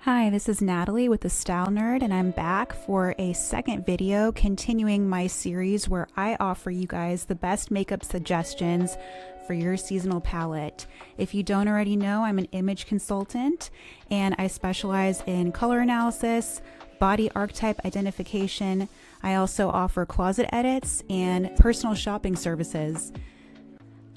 Hi, this is Natalie with The Style Nerd, and I'm back for a second video continuing my series where I offer you guys the best makeup suggestions for your seasonal palette. If you don't already know, I'm an image consultant and I specialize in color analysis, body archetype identification. I also offer closet edits and personal shopping services.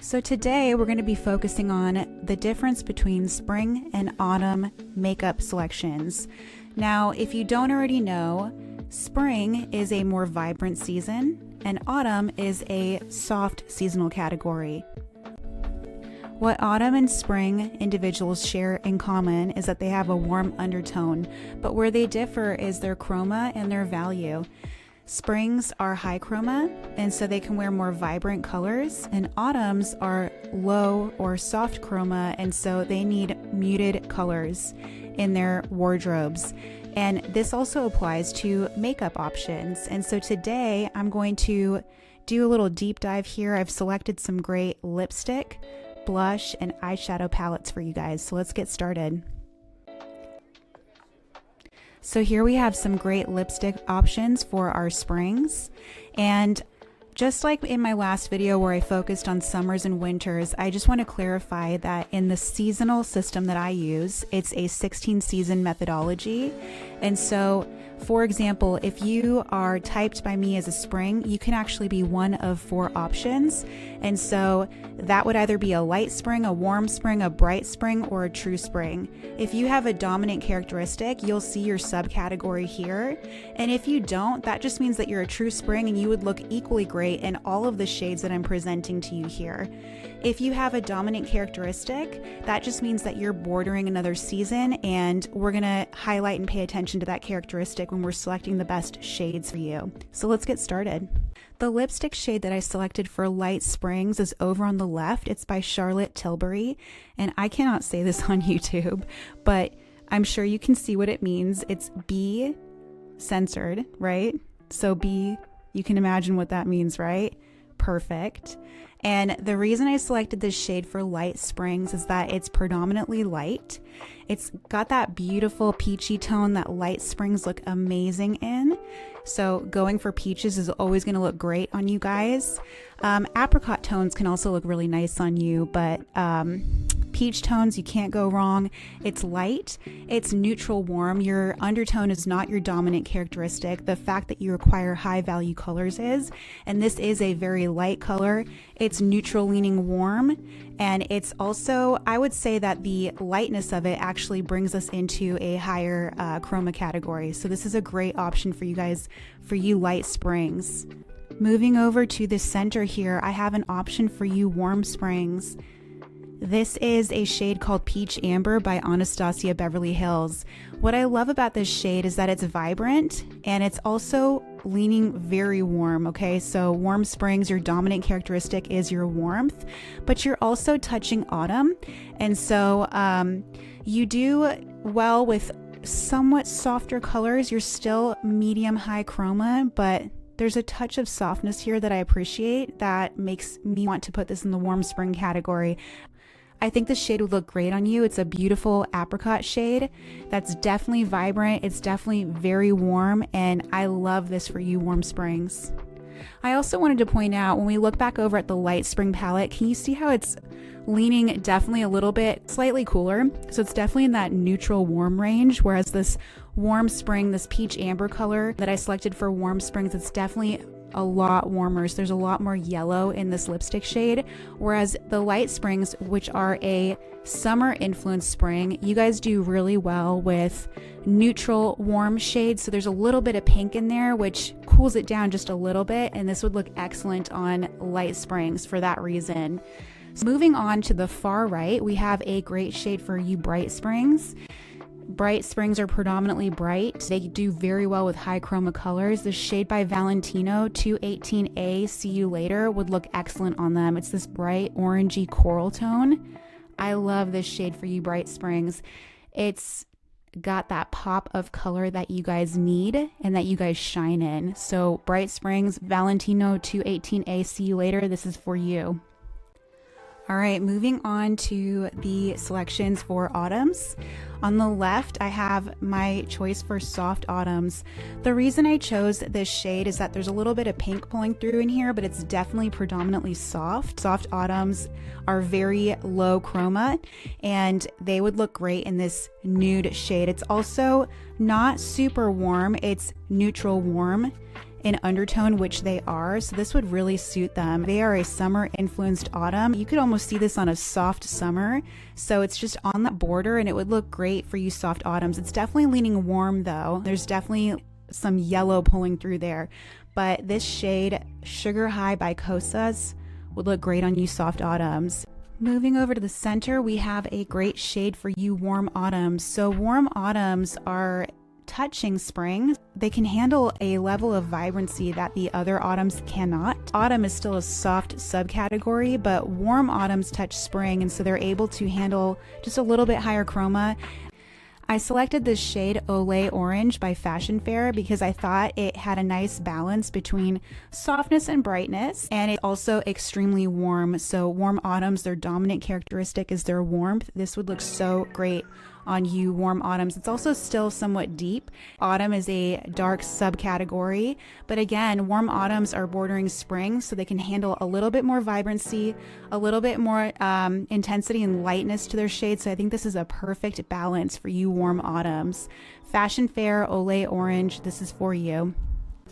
So today we're going to be focusing on the difference between spring and autumn makeup selections. Now, if you don't already know, spring is a more vibrant season and autumn is a soft seasonal category. What autumn and spring individuals share in common is that they have a warm undertone, but where they differ is their chroma and their value. Springs are high chroma, and so they can wear more vibrant colors, and autumns are low or soft chroma, and so they need muted colors in their wardrobes. And this also applies to makeup options. And so today I'm going to do a little deep dive here. I've selected some great lipstick, blush, and eyeshadow palettes for you guys. So let's get started. So here we have some great lipstick options for our springs, and just like in my last video where I focused on summers and winters, I just want to clarify that in the seasonal system that I use, it's a 16 season methodology. And so, for example, if you are typed by me as a spring, you can actually be one of 4 options. And so that would either be a light spring, a warm spring, a bright spring, or a true spring. If you have a dominant characteristic, you'll see your subcategory here. And if you don't, that just means that you're a true spring and you would look equally great in all of the shades that I'm presenting to you here. If you have a dominant characteristic, that just means that you're bordering another season, and we're gonna highlight and pay attention to that characteristic when we're selecting the best shades for you. So let's get started. The lipstick shade that I selected for light springs is over on the left. It's by Charlotte Tilbury, and I cannot say this on YouTube, but I'm sure you can see what it means. It's B censored, right? So B, you can imagine what that means, right? Perfect. And the reason I selected this shade for light springs is that it's predominantly light. It's got that beautiful peachy tone that light springs look amazing in. So going for peaches is always going to look great on you guys. Apricot tones can also look really nice on you, but peach tones, you can't go wrong. It's light, it's neutral warm. Your undertone is not your dominant characteristic. The fact that you require high value colors is, and this is a very light color. It's neutral leaning warm, and it's also, I would say that the lightness of it actually brings us into a higher chroma category. So this is a great option for you guys, for you light springs. Moving over to the center here, I have an option for you warm springs. This is a shade called Peach Amber by Anastasia Beverly Hills. What I love about this shade is that it's vibrant and it's also leaning very warm, okay? So warm springs, your dominant characteristic is your warmth, but you're also touching autumn. And so you do well with somewhat softer colors. You're still medium high chroma, but there's a touch of softness here that I appreciate that makes me want to put this in the warm spring category. I think this shade would look great on you. It's a beautiful apricot shade that's definitely vibrant. It's definitely very warm, and I love this for you warm springs. I also wanted to point out, when we look back over at the light spring palette, can you see how it's leaning definitely a little bit slightly cooler? So it's definitely in that neutral warm range, whereas this warm spring, this peach amber color that I selected for warm springs, it's definitely a lot warmer. So there's a lot more yellow in this lipstick shade, whereas the light springs, which are a summer influenced spring, you guys do really well with neutral warm shades. So there's a little bit of pink in there, which cools it down just a little bit, and this would look excellent on light springs for that reason. So moving on to the far right, we have a great shade for you bright springs. Bright springs are predominantly bright. They do very well with high chroma colors. The shade by Valentino 218A, See You Later, would look excellent on them. It's this bright orangey coral tone. I love this shade for you bright springs. It's got that pop of color that you guys need and that you guys shine in. So bright springs, Valentino 218A, See You Later, this is for you. All right, moving on to the selections for autumns. On the left, I have my choice for soft autumns. The reason I chose this shade is that there's a little bit of pink pulling through in here, but it's definitely predominantly soft. Soft autumns are very low chroma, and they would look great in this nude shade. It's also not super warm, it's neutral warm in undertone, which they are, so this would really suit them. They are a summer influenced autumn. You could almost see this on a soft summer, so it's just on that border and it would look great for you soft autumns. It's definitely leaning warm though. There's definitely some yellow pulling through there, but this shade Sugar High by Kosas would look great on you soft autumns. Moving over to the center, we have a great shade for you warm autumns. So warm autumns are touching spring. They can handle a level of vibrancy that the other autumns cannot. Autumn is still a soft subcategory, but warm autumns touch spring, and so they're able to handle just a little bit higher chroma. I selected this shade Olay Orange by Fashion Fair because I thought it had a nice balance between softness and brightness, and it's also extremely warm. So warm autumns, their dominant characteristic is their warmth. This would look so great on you warm autumns. It's also still somewhat deep. Autumn is a dark subcategory, but again, warm autumns are bordering spring, so they can handle a little bit more vibrancy, a little bit more intensity and lightness to their shade. So I think this is a perfect balance for you warm autumns. Fashion Fair Olay Orange, this is for you.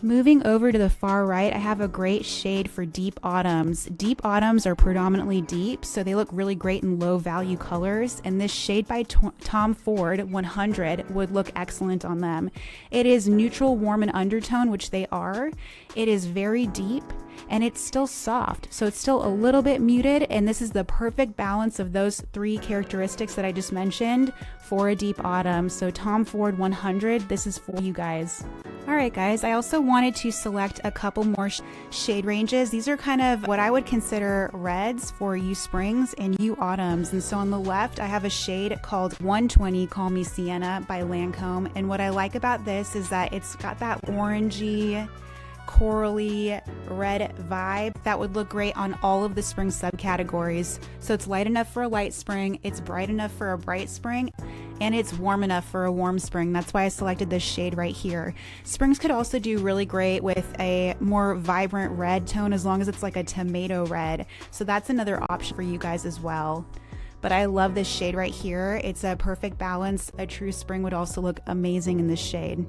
Moving over to the far right, I have a great shade for deep autumns. Deep autumns are predominantly deep, so they look really great in low value colors, and this shade by Tom Ford 100 would look excellent on them. It is neutral, warm, and undertone, which they are. It is very deep, and it's still soft, so it's still a little bit muted, and this is the perfect balance of those three characteristics that I just mentioned for a deep autumn. So Tom Ford 100, this is for you guys. All right, guys, I also wanted to select a couple more shade ranges. These are kind of what I would consider reds for you springs and you autumns. And so on the left, I have a shade called 120 Call Me Sienna by Lancome. And what I like about this is that it's got that orangey, corally red vibe that would look great on all of the spring subcategories. So it's light enough for a light spring, it's bright enough for a bright spring, and it's warm enough for a warm spring. That's why I selected this shade right here. Springs could also do really great with a more vibrant red tone as long as it's like a tomato red. So that's another option for you guys as well. But I love this shade right here. It's a perfect balance. A true spring would also look amazing in this shade.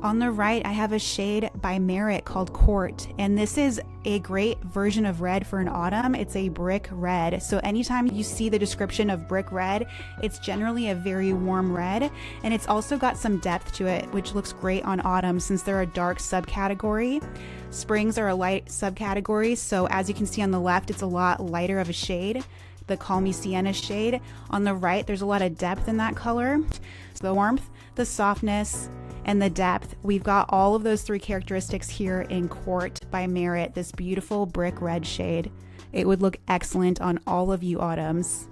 On the right, I have a shade by Merit called Court, and this is a great version of red for an autumn. It's a brick red. So anytime you see the description of brick red, it's generally a very warm red, and it's also got some depth to it, which looks great on autumn since they're a dark subcategory. Springs are a light subcategory, so as you can see on the left, it's a lot lighter of a shade, the Call Me Sienna shade. On the right, there's a lot of depth in that color. So the warmth, the softness, and the depth. We've got all of those three characteristics here in Court by Merit, this beautiful brick red shade. It would look excellent on all of you autumns.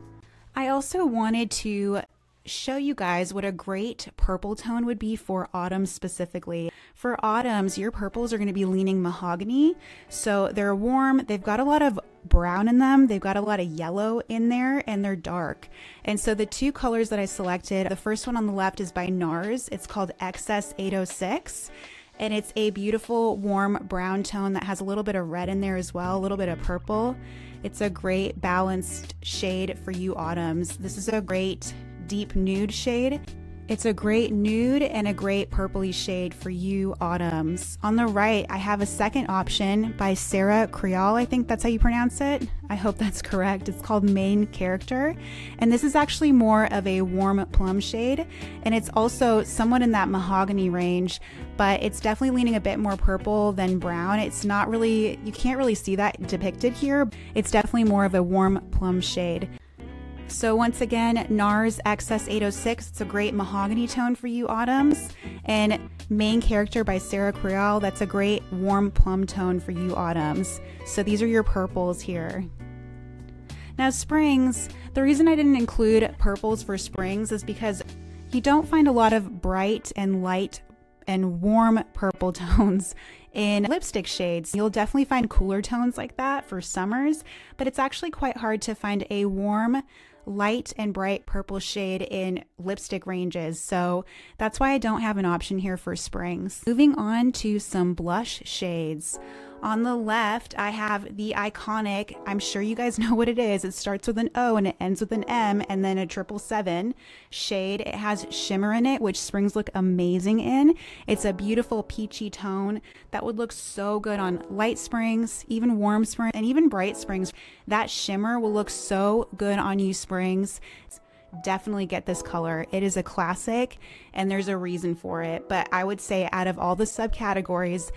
I also wanted to show you guys what a great purple tone would be for autumn specifically. For autumns, your purples are going to be leaning mahogany. So they're warm, they've got a lot of brown in them, they've got a lot of yellow in there, and they're dark. And so the two colors that I selected, the first one on the left is by NARS. It's called Excess 806. And it's a beautiful warm brown tone that has a little bit of red in there as well, a little bit of purple. It's a great balanced shade for you autumns. This is a great deep nude shade. It's a great nude and a great purpley shade for you autumns. On the right, I have a second option by Sarah Creole. I think that's how you pronounce it. I hope that's correct. It's called Main Character. And this is actually more of a warm plum shade. And it's also somewhat in that mahogany range, but it's definitely leaning a bit more purple than brown. It's not really, you can't really see that depicted here. It's definitely more of a warm plum shade. So once again, NARS Excess 806, it's a great mahogany tone for you autumns. And Main Character by Sarah Creole, that's a great warm plum tone for you autumns. So these are your purples here. Now springs, the reason I didn't include purples for springs is because you don't find a lot of bright and light and warm purple tones in lipstick shades. You'll definitely find cooler tones like that for summers, but it's actually quite hard to find a warm, light and bright purple shade in lipstick ranges. So that's why I don't have an option here for springs. Moving on to some blush shades. On the left, I have the iconic, I'm sure you guys know what it is. It starts with an O and it ends with an M and then a 777 shade. It has shimmer in it, which springs look amazing in. It's a beautiful peachy tone that would look so good on light springs, even warm springs, and even bright springs. That shimmer will look so good on you springs. Definitely get this color. It is a classic and there's a reason for it. But I would say out of all the subcategories,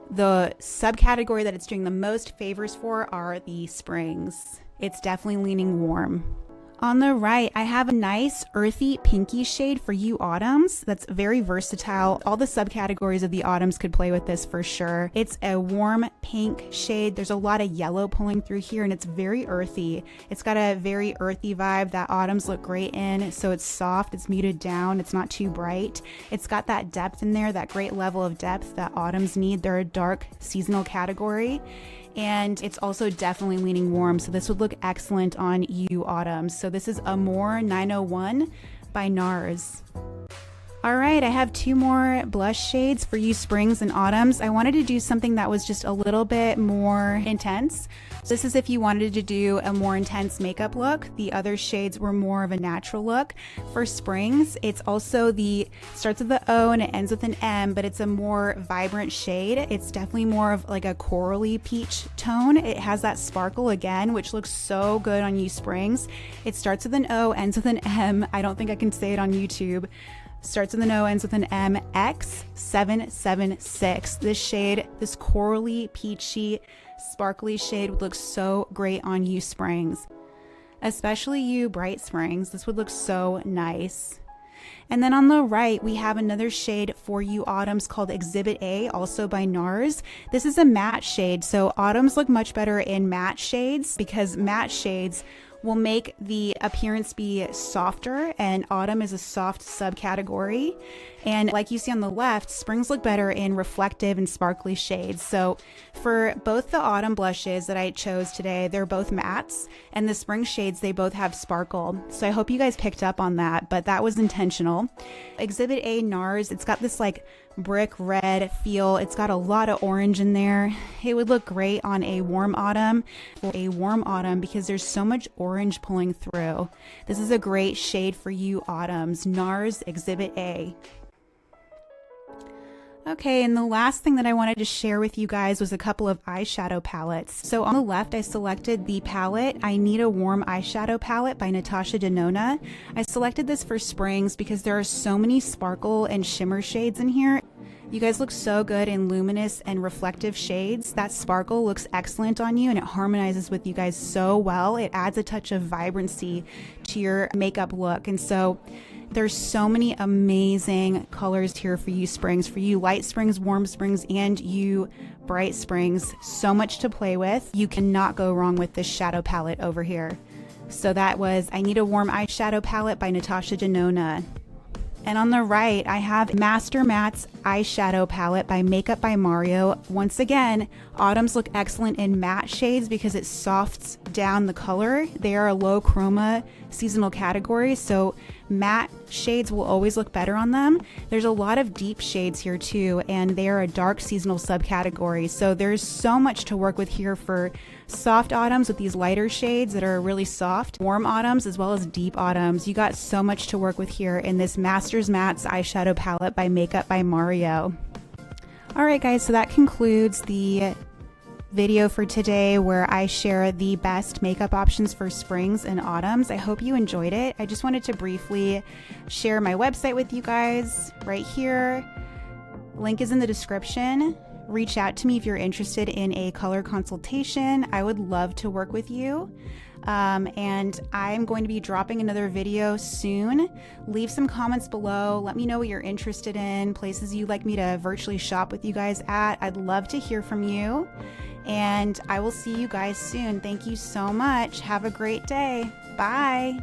the subcategory that it's doing the most favors for are the springs. It's definitely leaning warm. On the right, I have a nice earthy pinky shade for you autumns that's very versatile. All the subcategories of the autumns could play with this for sure. It's a warm pink shade. There's a lot of yellow pulling through here and it's very earthy. It's got a very earthy vibe that autumns look great in. So it's soft, it's muted down, it's not too bright. It's got that depth in there, that great level of depth that autumns need. They're a dark seasonal category. And it's also definitely leaning warm, so this would look excellent on you autumns. So this is Amore 901 by NARS. All right, I have two more blush shades for you springs and autumns. I wanted to do something that was just a little bit more intense. This is if you wanted to do a more intense makeup look. The other shades were more of a natural look. For springs, it's also starts with the O and it ends with an M, but it's a more vibrant shade. It's definitely more of like a corally peach tone. It has that sparkle again, which looks so good on you springs. It starts with an O, ends with an M. I don't think I can say it on YouTube. Starts with an O, ends with an M, X776. This shade, this corally, peachy, sparkly shade would look so great on you springs. Especially you bright springs. This would look so nice. And then on the right, we have another shade for you autumns called Exhibit A, also by NARS. This is a matte shade, so autumns look much better in matte shades because matte shades will make the appearance be softer, and autumn is a soft subcategory. And like you see on the left, springs look better in reflective and sparkly shades. So for both the autumn blushes that I chose today, they're both mattes, and the spring shades, they both have sparkle. So I hope you guys picked up on that, but that was intentional. Exhibit A NARS, it's got this like brick red feel. It's got a lot of orange in there. It would look great on a warm autumn, because there's so much orange pulling through. This is a great shade for you autumns. NARS Exhibit A. Okay, and the last thing that I wanted to share with you guys was a couple of eyeshadow palettes. So on the left, I selected the palette I Need a Warm Eyeshadow Palette by Natasha Denona. I selected this for springs because there are so many sparkle and shimmer shades in here. You guys look so good in luminous and reflective shades. That sparkle looks excellent on you and it harmonizes with you guys so well. It adds a touch of vibrancy to your makeup look. And so there's so many amazing colors here for you springs, for you light springs, warm springs, and you bright springs. So much to play with. You cannot go wrong with this shadow palette over here. So that was I Need a Warm Eyeshadow Palette by Natasha Denona. And on the right, I have Master Matte's Eyeshadow Palette by Makeup by Mario. Once again, autumns look excellent in matte shades because it softs down the color. They are a low chroma seasonal category, so matte shades will always look better on them. There's a lot of deep shades here too, and they are a dark seasonal subcategory. So there's so much to work with here for soft autumns with these lighter shades that are really soft, warm autumns as well as deep autumns. You got so much to work with here in this Masters Matte's Eyeshadow Palette by Makeup by Mario. All right guys, so that concludes the video for today where I share the best makeup options for springs and autumns. I hope you enjoyed it. I just wanted to briefly share my website with you guys right here. Link is in the description. Reach out to me if you're interested in a color consultation. I would love to work with you. And I'm going to be dropping another video soon. Leave some comments below. Let me know what you're interested in, places you'd like me to virtually shop with you guys at. I'd love to hear from you. And I will see you guys soon. Thank you so much. Have a great day. Bye.